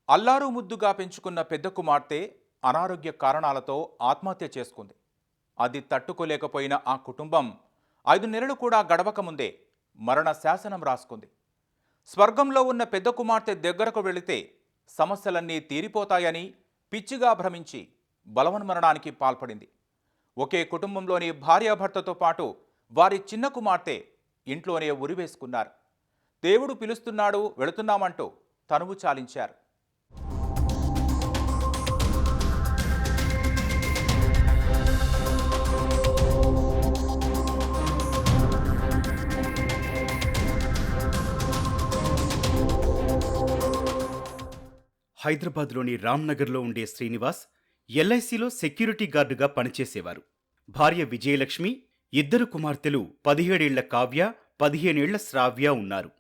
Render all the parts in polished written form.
అల్లారు ముద్దుగా పెంచుకున్న పెద్ద కుమార్తె అనారోగ్య కారణాలతో ఆత్మహత్య చేసుకుంది. అది తట్టుకోలేకపోయిన ఆ కుటుంబం 5 నెలలు కూడా గడవకముందే మరణ శాసనం రాసుకుంది. స్వర్గంలో ఉన్న పెద్ద కుమార్తె దగ్గరకు వెళితే సమస్యలన్నీ తీరిపోతాయని పిచ్చిగా భ్రమించి బలవన్మరణానికి పాల్పడింది. ఒకే కుటుంబంలోని భార్యాభర్తతో పాటు వారి చిన్న కుమార్తె ఇంట్లోనే ఉరివేసుకున్నారు. దేవుడు పిలుస్తున్నాడు, వెళుతున్నామంటూ తనువు చాలించారు. హైదరాబాద్లోని రామ్నగర్లో ఉండే శ్రీనివాస్ ఎల్ఐసిలో సెక్యూరిటీ గార్డుగా పనిచేసేవారు. భార్య విజయలక్ష్మి, 2 కుమార్తెలు 17 ఏళ్ల కావ్య, 15 ఏళ్ల శ్రావ్య ఉన్నారు.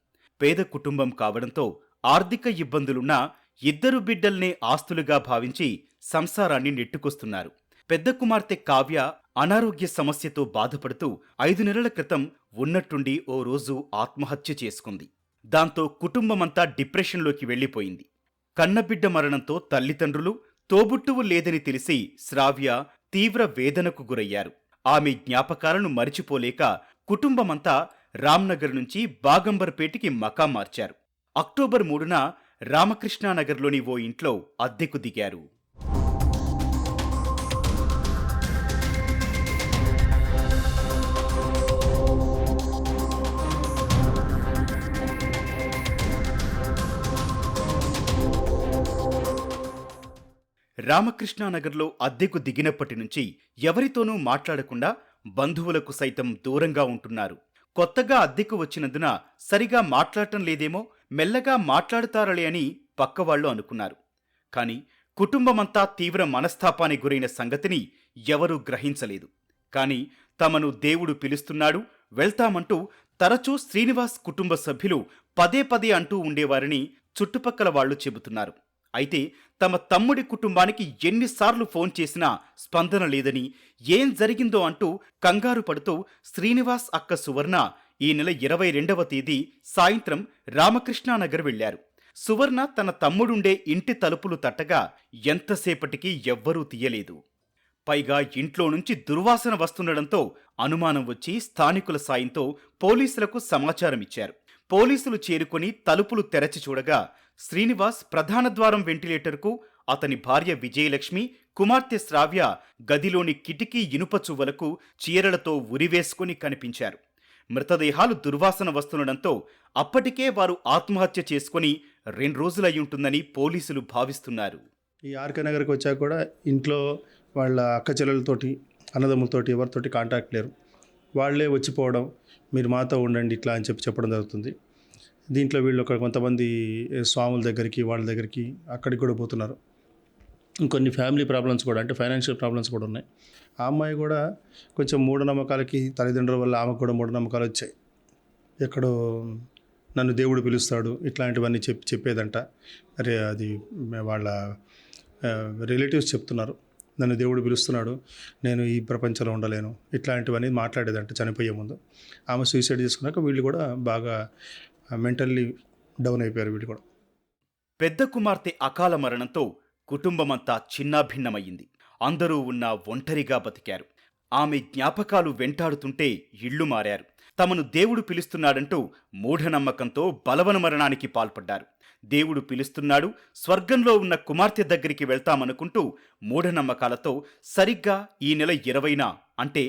పేద కుటుంబం కావడంతో ఆర్థిక ఇబ్బందులున్నా 2 బిడ్డల్నే ఆస్తులుగా భావించి సంసారాన్ని నెట్టుకొస్తున్నారు. పెద్ద కుమార్తె కావ్య అనారోగ్య సమస్యతో బాధపడుతూ 5 నెలల క్రితం ఉన్నట్టుండి ఓ రోజు ఆత్మహత్య చేసుకుంది. దాంతో కుటుంబమంతా డిప్రెషన్లోకి వెళ్లిపోయింది. కన్నబిడ్డ మరణంతో తల్లిదండ్రులు, తోబుట్టువు లేదని తెలిసి శ్రావ్య తీవ్ర వేదనకు గురయ్యారు. ఆమె జ్ఞాపకాలను మరిచిపోలేక కుటుంబమంతా రామ్నగర్ నుంచి బాగంబర్పేటకి మకాం మార్చారు. అక్టోబర్ 3న రామకృష్ణానగర్లోని ఓ ఇంట్లో అద్దెకు దిగారు. రామకృష్ణానగర్లో అద్దెకు దిగినప్పటి నుంచి ఎవరితోనూ మాట్లాడకుండా బంధువులకు సైతం దూరంగా ఉంటున్నారు. కొత్తగా అద్దెకు వచ్చినందున సరిగా మాట్లాడటం లేదేమో, మెల్లగా మాట్లాడుతారలే అని పక్కవాళ్లు అనుకున్నారు. కాని కుటుంబమంతా తీవ్ర మనస్తాపానికి గురైన సంగతిని ఎవరూ గ్రహించలేదు. కాని తమను దేవుడు పిలుస్తున్నాడు, వెళ్తామంటూ తరచూ శ్రీనివాస్ కుటుంబ సభ్యులు పదే పదే అంటూ ఉండేవారని చుట్టుపక్కల వాళ్లు చెబుతున్నారు. అయితే తమ తమ్ముడి కుటుంబానికి ఎన్నిసార్లు ఫోన్ చేసినా స్పందన లేదని, ఏం జరిగిందో అంటూ కంగారు పడుతూ శ్రీనివాస్ అక్క సువర్ణ ఈ నెల 22వ తేదీ సాయంత్రం రామకృష్ణానగర్ వెళ్లారు. సువర్ణ తన తమ్ముడుండే ఇంటి తలుపులు తట్టగా ఎంతసేపటికి ఎవ్వరూ తీయలేదు. పైగా ఇంట్లో నుంచి దుర్వాసన వస్తుండడంతో అనుమానం వచ్చి స్థానికుల సాయంతో పోలీసులకు సమాచారమిచ్చారు. పోలీసులు చేరుకొని తలుపులు తెరచి చూడగా శ్రీనివాస్ ప్రధాన ద్వారం వెంటిలేటర్కు, అతని భార్య విజయలక్ష్మి, కుమార్తె శ్రావ్య గదిలోని కిటికీ ఇనుప చువ్వలకు చీరలతో ఉరివేసుకుని కనిపించారు. మృతదేహాలు దుర్వాసన వస్తుండడంతో అప్పటికే వారు ఆత్మహత్య చేసుకుని 2 రోజులయ్యుంటుందని పోలీసులు భావిస్తున్నారు. ఈ ఆర్కే నగర్కి వచ్చాక కూడా ఇంట్లో వాళ్ళ అక్క చెల్లెలతోటి, అన్నదమ్ములతోటి ఎవరితోటి కాంటాక్ట్ లేరు. వాళ్ళే వచ్చిపోవడం, మీరు మాతో ఉండండి ఇట్లా అని చెప్పడం జరుగుతుంది. దీంట్లో వీళ్ళు కొంతమంది స్వాముల దగ్గరికి, వాళ్ళ దగ్గరికి, అక్కడికి కూడా పోతున్నారు. ఇంకొన్ని ఫ్యామిలీ ప్రాబ్లమ్స్ కూడా, అంటే ఫైనాన్షియల్ ప్రాబ్లమ్స్ కూడా ఉన్నాయి. ఆ అమ్మాయి కూడా కొంచెం మూఢనమ్మకాలకి, తల్లిదండ్రుల వల్ల ఆమెకు కూడా మూఢనమ్మకాలు వచ్చాయి. ఎక్కడో నన్ను దేవుడు పిలుస్తాడు ఇట్లాంటివన్నీ చెప్పేదంట. అరే అది వాళ్ళ రిలేటివ్స్ చెప్తున్నారు, నన్ను దేవుడు పిలుస్తున్నాడు, నేను ఈ ప్రపంచంలో ఉండలేను, ఇట్లాంటివన్నీ మాట్లాడేదంట చనిపోయే ముందు. ఆమె సూసైడ్ చేసుకున్నాక వీళ్ళు కూడా బాగా మెంటల్లీ డౌన్ అయిపోయారు వీళ్ళు కూడా. పెద్ద కుమార్తె అకాల మరణంతో కుటుంబమంతా చిన్నాభిన్నమయ్యింది. అందరూ ఉన్నా ఒంటరిగా బతికారు. ఆమె జ్ఞాపకాలు వెంటాడుతుంటే ఇళ్లు మారారు. తమను దేవుడు పిలుస్తున్నాడంటూ మూఢనమ్మకంతో బలవన్మరణానికి పాల్పడ్డారు. దేవుడు పిలుస్తున్నాడు, స్వర్గంలో ఉన్న కుమార్తె దగ్గరికి వెళ్తామనుకుంటూ మూఢనమ్మకాలతో సరిగ్గా ఈ నెల 20న, అంటే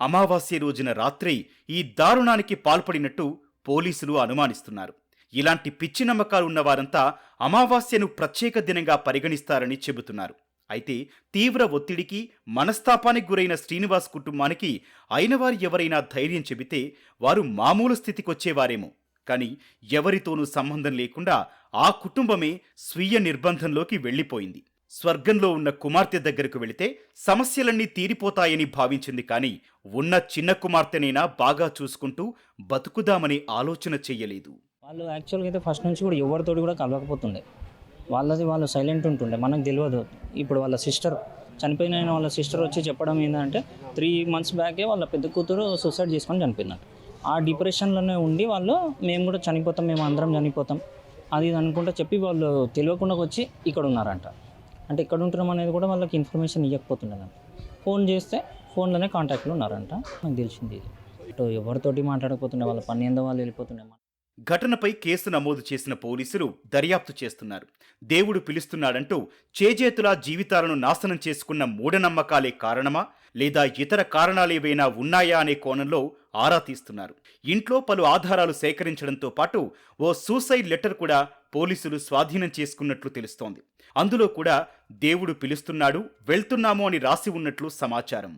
అమావాస్య రోజున రాత్రి ఈ దారుణానికి పాల్పడినట్టు పోలీసులు అనుమానిస్తున్నారు. ఇలాంటి పిచ్చి నమ్మకాలు ఉన్నవారంతా అమావాస్యను ప్రత్యేక దినంగా పరిగణిస్తారని చెబుతున్నారు. అయితే తీవ్ర ఒత్తిడికి, మనస్తాపానికి గురైన శ్రీనివాస్ కుటుంబానికి అయినవారు ఎవరైనా ధైర్యం చెబితే వారు మామూలు స్థితికొచ్చేవారేమో. కానీ ఎవరితోనూ సంబంధం లేకుండా ఆ కుటుంబమే స్వీయ నిర్బంధంలోకి వెళ్లిపోయింది. స్వర్గంలో ఉన్న కుమార్తె దగ్గరకు వెళితే సమస్యలన్నీ తీరిపోతాయని భావించింది. కానీ ఉన్న చిన్న కుమార్తెనైనా బాగా చూసుకుంటూ బతుకుదామని ఆలోచన చెయ్యలేదు. వాళ్ళు యాక్చువల్గా అయితే ఫస్ట్ నుంచి కూడా ఎవరితోటి కూడా కలవకపోతుండే. వాళ్ళు సైలెంట్ ఉంటుండే, మనకు తెలియదు. ఇప్పుడు వాళ్ళ సిస్టర్ చనిపోయిన వాళ్ళ సిస్టర్ వచ్చి చెప్పడం ఏంటంటే 3 months బ్యాకే వాళ్ళ పెద్ద కూతురు సూసైడ్ చేసుకొని చనిపోయినారు. ఆ డిప్రెషన్లోనే ఉండి వాళ్ళు మేము కూడా చనిపోతాం, మేము అందరం చనిపోతాం, అది ఇది అనుకుంటా చెప్పి వాళ్ళు తెలియకుండా వచ్చి ఇక్కడ ఉన్నారంట. అంటే ఇక్కడ ఉంటున్నాం అనేది కూడా వాళ్ళకి ఇన్ఫర్మేషన్ ఇవ్వకపోతుండే. ఫోన్ చేస్తే ఫోన్లోనే కాంటాక్ట్లో ఉన్నారంట. నాకు తెలిసింది ఇది. ఇటు ఎవరితోటి మాట్లాడకపోతుండే, వాళ్ళ పని ఏందో వాళ్ళు వెళ్ళిపోతుండే. ఘటనపై కేసు నమోదు చేసిన పోలీసులు దర్యాప్తు చేస్తున్నారు. దేవుడు పిలుస్తున్నాడంటూ చేజేతులా జీవితాలను నాశనం చేసుకున్న మూఢనమ్మకాలే కారణమా లేదా ఇతర కారణాలేవైనా ఉన్నాయా అనే కోణంలో ఆరా తీస్తున్నారు. ఇంట్లో పలు ఆధారాలు సేకరించడంతో పాటు ఓ సూసైడ్ లెటర్ కూడా పోలీసులు స్వాధీనం చేసుకున్నట్లు తెలుస్తోంది. అందులో కూడా దేవుడు పిలుస్తున్నాడు, వెళ్తున్నాము అని రాసి ఉన్నట్లు సమాచారం.